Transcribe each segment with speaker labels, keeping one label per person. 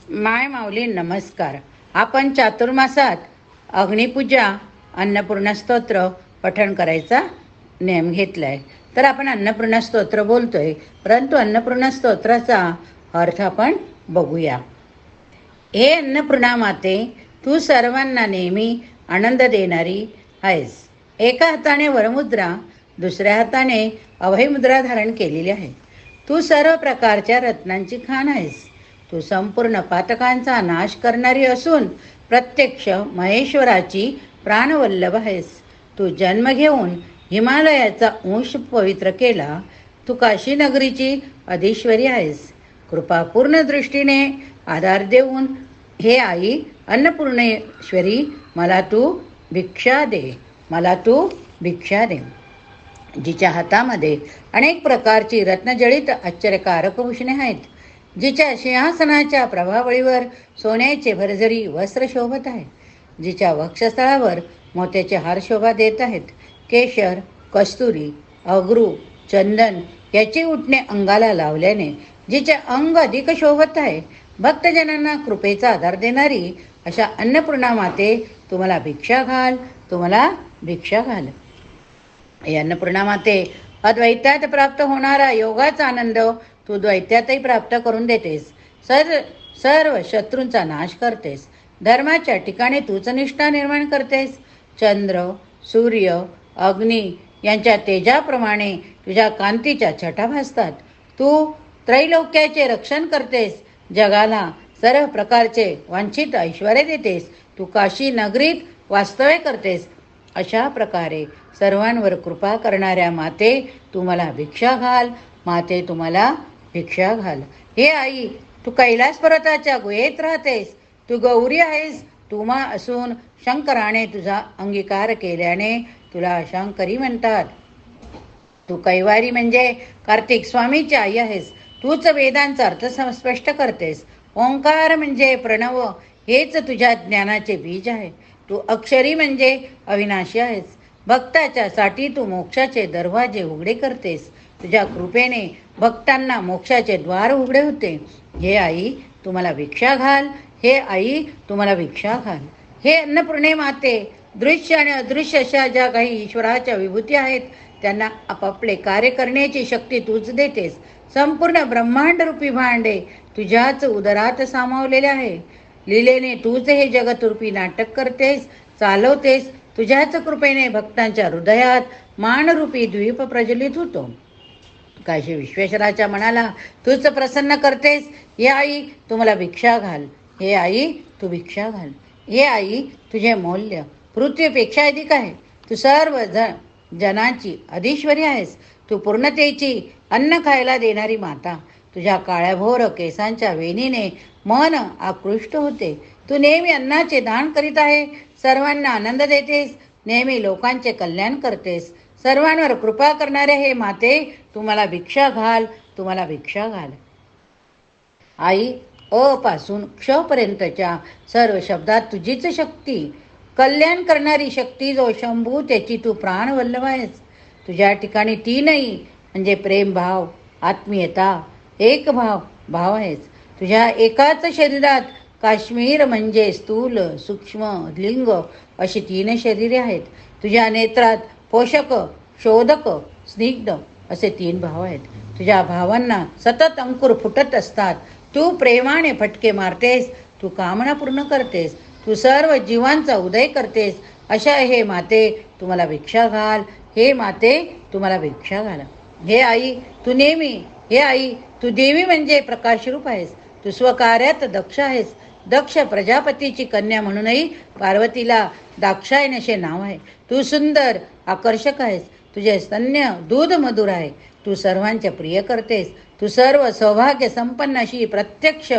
Speaker 1: माय माऊली नमस्कार. आपण चातुर्मासात अग्निपूजा अन्नपूर्णा स्तोत्र पठण करायचा नेम घेतलाय. तर आपण अन्नपूर्णा स्तोत्र बोलतोय, परंतु अन्नपूर्णा स्तोत्राचा अर्थ आपण बघूया. हे अन्नपूर्णा माते, तू सर्वांना नेहमी आनंद देणारी आहेस. एका हाताने वरमुद्रा, दुसऱ्या हाताने अभयमुद्रा धारण केलेली आहे. तू सर्व प्रकारच्या रत्नांची खाण आहेस. तू संपूर्ण पातकांचा नाश करणारी असून प्रत्यक्ष महेश्वराची प्राणवल्लभ आहेस. तू जन्म घेऊन हिमालयाचा अंश पवित्र केला. तू काशी नगरीची अधीश्वरी आहेस. कृपापूर्ण दृष्टीने आधार देऊन, हे आई अन्नपूर्णेश्वरी, मला तू भिक्षा दे, मला तू भिक्षा दे. जिच्या हातामध्ये अनेक प्रकारची रत्नजडित आश्चर्यकारक भूषणे आहेत, जिच्या सिंहासनाच्या प्रभावळीवर सोन्याचे भरजरी वस्त्र शोभत आहे, जिच्या वक्षस्थळावर मोत्याचे हार शोभा देत आहेत, केशर, कस्तुरी, अगरू, चंदन याची उठणे अंगाला लावल्याने जिचे अंग अधिक शोभत आहे, भक्तजनांना कृपेचा आधार देणारी अशा अन्नपूर्णा माते, तुम्हाला भिक्षा घाल, तुम्हाला भिक्षा घाल. या अन्नपूर्णा माते, अद्वैतात प्राप्त होणारा योगाचा आनंद तू द्वैत्यातही प्राप्त करून देतेस. सर्व शत्रूंचा नाश करतेस. धर्माच्या ठिकाणी तूच निष्ठा निर्माण करतेस. चंद्र, सूर्य, अग्नी यांच्या तेजाप्रमाणे तुझ्या कांतीच्या छटा भासतात. तू त्रैलोक्याचे रक्षण करतेस. जगाला सर्व प्रकारचे वांछित ऐश्वर्य देतेस. तू काशी नगरीत वास्तव्य करतेस. अशा प्रकारे सर्वांवर कृपा करणाऱ्या माते, तुम्हाला भिक्षा घाल, माते तुम्हाला भिक्षा घाल. हे आई, तू कैलास पर्वताच्या गुहेत राहतेस. तू गौरी आहेस. तू मा असून शंकराने तुझा अंगीकार केल्याने तुला शंकरी म्हणतात. तू कैवारी म्हणजे कार्तिक स्वामीची आई आहेस. तूच वेदांचा अर्थ स्पष्ट करतेस. ओंकार म्हणजे प्रणव, हेच तुझ्या ज्ञानाचे बीज आहे. तू अक्षरी म्हणजे अविनाशी आहेस. भक्ताच्या साठी तू मोक्षाचे दरवाजे उघडे करतेस. तुझ्या कृपेने भक्तांना मोक्षाचे द्वार उघडे होते. हे आई, तुम्हाला भिक्षा घाल, हे आई, तुम्हाला भिक्षा घाल. हे अन्नपूर्णे माते, दृश्य आणि अदृश्य अशा ज्या काही ईश्वराच्या विभूती आहेत, त्यांना आपापले कार्य करण्याची शक्ती तूच देतेस. संपूर्ण ब्रह्मांड रूपी भांडे तुझ्याच उदरात सामावलेले आहे. लीलेने तूच हे जगतरूपी नाटक करतेस, चालवतेस. तुझ्याच कृपेने भक्तांच्या हृदयात मानरूपी द्वीप प्रज्वलित होतो. काशी विश्वेश्वराच्या मनाला तूच प्रसन्न करतेस. हे आई, तुम्हाला भिक्षा घाल, हे आई, तू भिक्षा घाल. हे आई, तुझे मौल्य पृथ्वीपेक्षा अधिक आहे. तू सर्व जनाची अधीश्वरी आहेस. तू पूर्णतेची अन्न खायला देणारी माता. तुझ्या काळ्याभोर केसांच्या वेणीने मन आकृष्ट होते. तू नेहमी अन्नाचे दान करीत आहे. सर्वांना आनंद देतेस. नेहमी लोकांचे कल्याण करतेस. सर्वांवर कृपा करणारे हे माते, तुम्हाला भिक्षा घाल, तुम्हाला भिक्षा घाल. आई, अ पासून क्ष पर्यंतच्या सर्व शब्दात तुझीच शक्ती, कल्याण करणारी शक्ती जो शंभू, त्याची तू प्राणवल्लभ आहेस. तुझ्या ठिकाणी तीनही म्हणजे प्रेम भाव, आत्मीयता, एक भाव आहेस. तुझ्या एकाच शरीरात काश्मीर म्हणजे स्थूल, सूक्ष्म, लिंग अशी तीन शरीरे आहेत. तुझ्या नेत्रात पोषक, शोधक, स्निग्ध असे तीन भाव आहेत. तुझ्या भावांना सतत अंकुर फुटत असतात. तू प्रेमाने फटके मारतेस. तू कामना पूर्ण करतेस. तू सर्व जीवांचा उदय करतेस. अशा हे माते, तुम्हाला भिक्षा घाल, हे माते, तुम्हाला भिक्षा घाल. हे आई, तू नेहमी, हे आई, तू देवी म्हणजे प्रकाशरूप आहेस. तू स्वकार्यात दक्ष आहेस. दक्ष प्रजापतीची कन्या म्हणूनही पार्वतीला दाक्षायणी असे नाव आहे. तू सुंदर, आकर्षक आहेस. तुझे स्तन्य दूध मधुर आहे. तू सर्वांचे प्रिय करतेस. तू सर्व सौभाग्य संपन्न अशी प्रत्यक्ष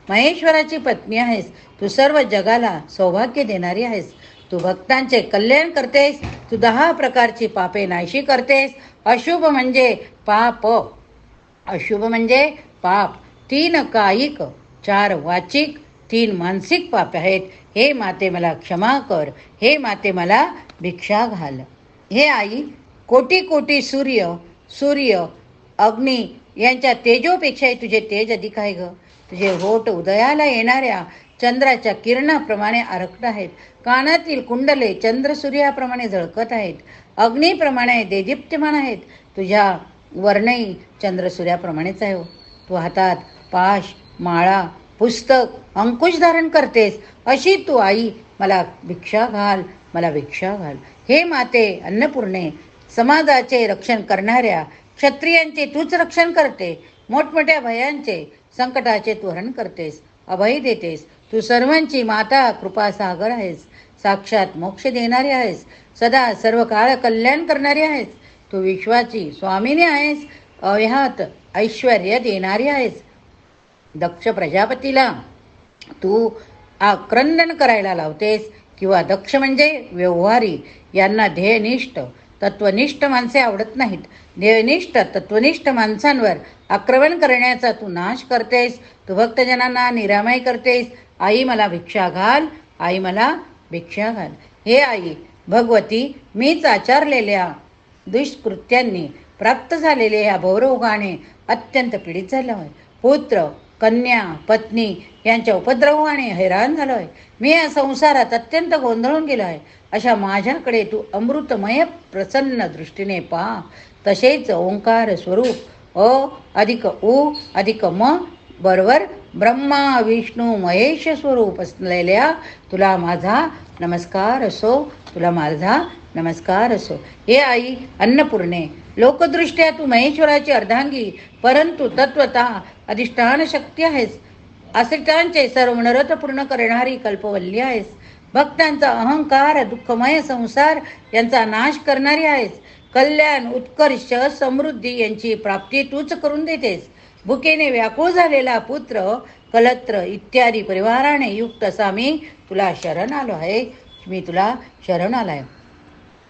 Speaker 1: महेश्वराची पत्नी आहेस. तू सर्व जगाला सौभाग्य देणारी आहेस. तू भक्तांचे कल्याण करतेस. तू 10 प्रकारची पापे नाहीशी करतेस. अशुभ म्हणजे पाप, अशुभ म्हणजे पाप 3 कायिक, 4 वाचिक, 3 मानसिक पाप आहेत. हे माते, मला क्षमा कर. हे माते, मला भिक्षा घाल. हे आई, कोटी कोटी सूर्य, अग्नी यांच्या तेजोपेक्षाही तुझे तेज अधिक आहे ग. तुझे होठ उदयाला येणाऱ्या चंद्राच्या किरणाप्रमाणे आरक्त आहेत. कानातील कुंडले चंद्र सूर्याप्रमाणे झळकत आहेत. अग्नीप्रमाणे देदीप्यमान आहेत. तुझ्या वर्णही चंद्र सूर्याप्रमाणेच आहे. तू हातात पाश, माळा, पुस्तक, अंकुश धारण करतेस. अशी तू आई मला भिक्षा घाल, मला भिक्षा घाल. हे माते अन्नपूर्णे, समाजाचे रक्षण करणाऱ्या क्षत्रियांचे तूच रक्षण करते. मोठमोठ्या भयांचे, संकटाचे तू हरण करतेस, अभय देतेस. तू सर्वांची माता, कृपा सागर आहेस. साक्षात मोक्ष देणारी आहेस. सदा सर्व काळ कल्याण करणारी आहेस. तू विश्वाची स्वामिनी आहेस. अव्याहत ऐश्वर्य देणारी आहेस. दक्ष प्रजापतीला तू आक्रंदन करायला लावतेस. किंवा दक्ष म्हणजे व्यवहारी, यांना ध्येयनिष्ठ तत्वनिष्ठ माणसे आवडत नाहीत. ध्येयनिष्ठ तत्वनिष्ठ माणसांवर आक्रमण करण्याचा तू नाश करतेस. तू भक्तजनांना निरामय करतेस. आई मला भिक्षा घाल, आई मला भिक्षा घाल. हे आई भगवती, मीच आचारलेल्या दुष्कृत्यांनी प्राप्त झालेले या भवरोगाने अत्यंत पीडित झालो आहे. पुत्र, कन्या, पत्नी यांच्या उपद्रवाने हैराण झालो आहे. मी या संसारात अत्यंत गोंधळून गेलो आहे. अशा माझ्याकडे तू अमृतमय प्रसन्न दृष्टीने पहा. तसेच ओंकार स्वरूप अ अधिक उ अधिक म बरोबर ब्रह्मा विष्णू महेश स्वरूप असलेल्या तुला माझा नमस्कार असो, तुला माझा नमस्कार असो. हे आई अन्नपूर्णे, लोकदृष्ट्या तू महेश्वराची अर्धांगी, परंतु तत्वतः अधिष्ठान शक्ती आहेस. आश्रितांचे सर्व मनोरथ पूर्ण करणारी कल्पवल्ली आहेस. भक्तांचा अहंकार, दुःखमय संसार यांचा नाश करणारी आहेस. कल्याण, उत्कर्ष, समृद्धी यांची प्राप्ती तूच करून देतेस. भुकेने व्याकुळ झालेला पुत्र, कलत्र इत्यादी परिवाराने युक्त असा मी तुला शरण आलो आहे. मी तुला शरण आलाय.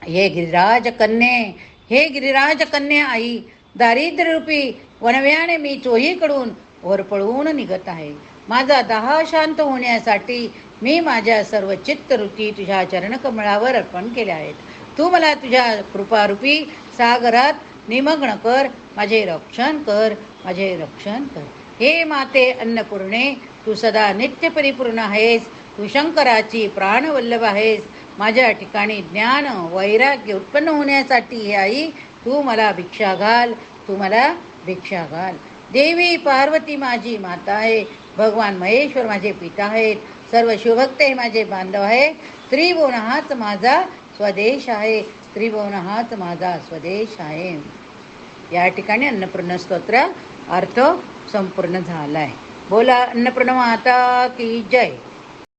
Speaker 1: हे गिरिराज कन्ये, हे गिरिराज कन्ये आई, दारिद्र्यरूपी वणव्याने मी चोहीकडून वरपळून निघत आहे. माझा दाह शांत होण्यासाठी मी माझ्या सर्व चित्तवृत्ती तुझ्या चरणकमळावर अर्पण केल्या आहेत. तू मला तुझ्या कृपारूपी सागरात निमग्न कर. माझे रक्षण कर, माझे रक्षण कर. हे माते अन्नपूर्णे, तू सदा नित्य परिपूर्ण आहेस. तू शंकराची प्राणवल्लभ आहेस. माझ्या ठिकाणी ज्ञान वैराग्य उत्पन्न होण्यासाठी हे आई तू मला भिक्षा घाल, तू मला भिक्षा घाल. देवी पार्वती माझी माता आहे. भगवान महेश्वर माझे पिता आहेत. सर्व शिवभक्त हे माझे बांधव आहे. त्रिभुवन हाच माझा स्वदेश आहे. त्रिभुवन हाच माझा स्वदेश आहे. या ठिकाणी अन्नपूर्ण स्तोत्र अर्थ संपूर्ण झालाय. बोला अन्नपूर्ण माता की जय.